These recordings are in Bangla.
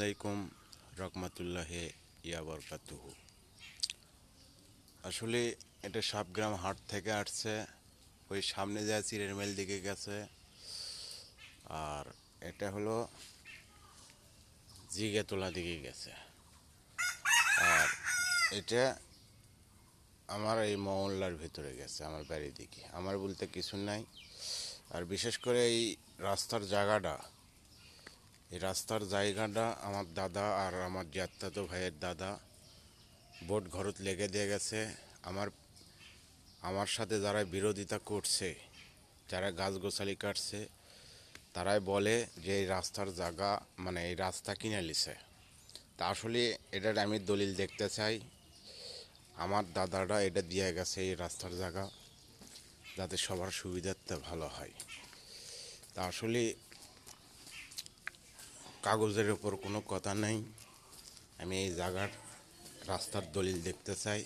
আলাইকুম রহমতুল্লাহি ইয়া বরকাতুহু। আসলে এটা সাবগ্রাম হাট থেকে আসছে, ওই সামনে যায় চিরের মেল দিকে গেছে। আর এটা হলো জিগেতলা দিকে গেছে। আর এটা আমার এই মহল্লার ভিতরে গেছে, আমার বাড়ির দিকে। আমার বলতে কিছু নাই। আর বিশেষ করে এই রাস্তার জায়গাটা, আমার দাদা আর আমার জ্যাঠাতো ভাইয়ের দাদা বোট ঘরত লেগে দিয়ে গেছে। আমার সাথে যারা বিরোধিতা করছে, যারা গাছগোছালি কাটছে, তারাই বলে যে এই রাস্তার জায়গা, মানে এই রাস্তা কিনে লিছে। তা আসলে এটার আমি দলিল দেখতে চাই। আমার দাদারা এটা দিয়ে গেছে এই রাস্তার জায়গা, যাতে সবার সুবিধার্থে ভালো হয়। তা আসলে কাগজের ওপর কোনো কথা নেই। আমি এই জায়গার রাস্তার দলিল দেখতে চাই।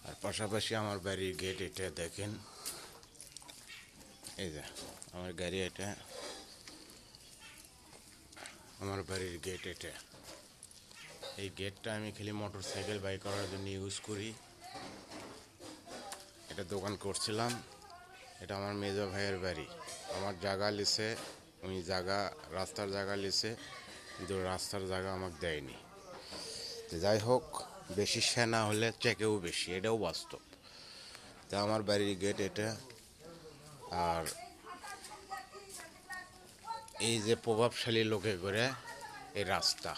আর পাশাপাশি আমার বাড়ির গেট এটা দেখেন, এই যে আমার গাড়ি, এটা আমার বাড়ির গেট। এটা এই গেটটা আমি খালি মোটর সাইকেল বাইক করার জন্য ইউজ করি। এটা দোকান করছিলাম। এটা আমার মেজো ভাইয়ের বাড়ি। আমার জায়গা লিছে, উনি রাস্তার জায়গা লিছে, কিন্তু রাস্তার জায়গা আমাকে দেয়নি। তো যাই হোক, বেশি সেনা হলে চেকেও বেশি, এটাও বাস্তব। তা আমার বাড়ির গেট এটা। আর এই যে প্রভাবশালী লোকে করে এই রাস্তা,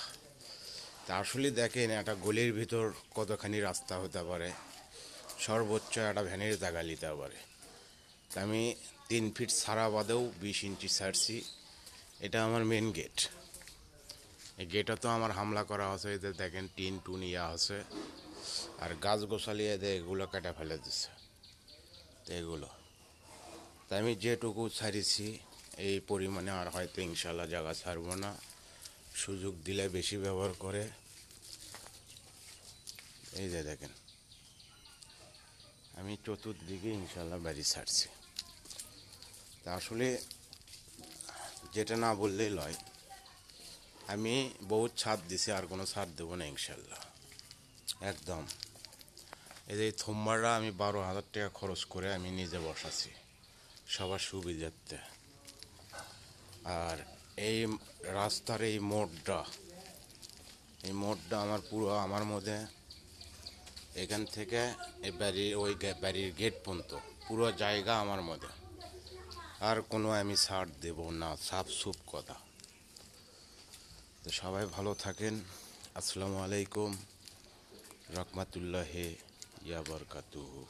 তা আসলে দেখেন একটা গলির ভিতর কতখানি রাস্তা হতে পারে, সর্বোচ্চ একটা ভ্যানের জায়গা নিতে পারে। তা আমি 3 ফিট ছাড়া বাদেও 20 ইঞ্চি ছাড়ছি। এটা আমার মেন গেট। এই গেটে তো আমার হামলা করা হচ্ছে, এদের দেখেন টিন টুন ইয়া আছে। আর গাছ গোছালি এদের এগুলো কেটে ফেলে দিচ্ছে। তো এগুলো তাই আমি যেটুকু ছাড়িছি এই পরিমাণে, আর হয়তো ইনশাল্লাহ জায়গা ছাড়বো না। সুযোগ দিলে বেশি ব্যবহার করে। এই যে দেখেন, আমি চতুর্দিকে ইনশাল্লাহ বাড়ি ছাড়ছি। তা আসলে যেটা না বললেই লয়, আমি বহুত ছাড় দিছি, আর কোনো ছাড় দেবো না ইনশাল্লাহ, একদম। এই যে থম্বারটা আমি 12,000 টাকা খরচ করে আমি নিজে বসাছি সবার সুবিধার্থে। আর এই রাস্তার এই মোড়টা আমার পুরো আমার মধ্যে, এখান থেকে এই বাড়ির গেট পর্যন্ত পুরো জায়গা আমার মধ্যে। আর কোনো আমি ছাড় দেব না, সাফ সুপ কথা। তো সবাই ভালো থাকেন। আসসালামু আলাইকুম রহমতুল্লাহি ইয়া বরকাতুহু।